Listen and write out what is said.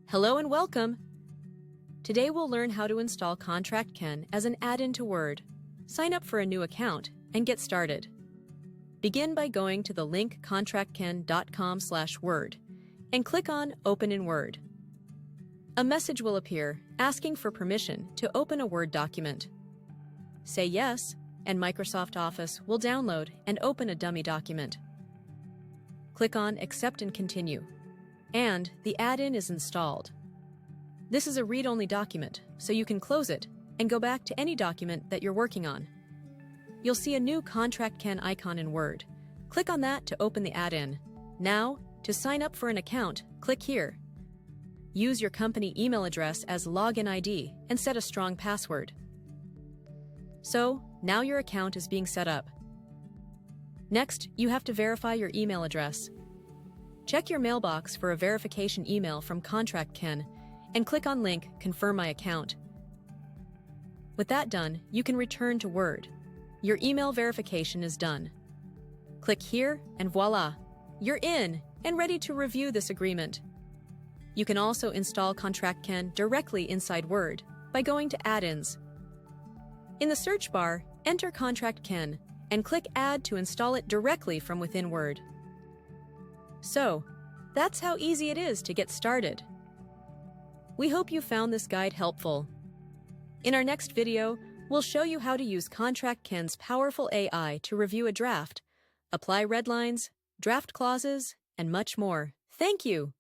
Hello and welcome! Today we'll learn how to install ContractKen as an add-in to Word. Sign up for a new account and get started. Begin by going to the link contractken.com/word and click on Open in Word. A message will appear asking for permission to open a Word document. Say yes, and Microsoft Office will download and open a dummy document. Click on Accept and Continue, and the add-in is installed. This is a read-only document, so you can close it and go back to any document that you're working on. You'll see a new ContractKen icon in Word. Click on that to open the add-in. Now, to sign up for an account, click here. Use your company email address as login ID and set a strong password. So, now your account is being set up. Next, you have to verify your email address. Check your mailbox for a verification email from ContractKen and click on link Confirm my account. With that done, you can return to Word. Your email verification is done. Click here and voila! You're in and ready to review this agreement. You can also install ContractKen directly inside Word by going to Add-ins. In the search bar, enter ContractKen and click Add to install it directly from within Word. So, that's how easy it is to get started. We hope you found this guide helpful. In our next video, we'll show you how to use ContractKen's powerful AI to review a draft, apply red lines, draft clauses, and much more. Thank you!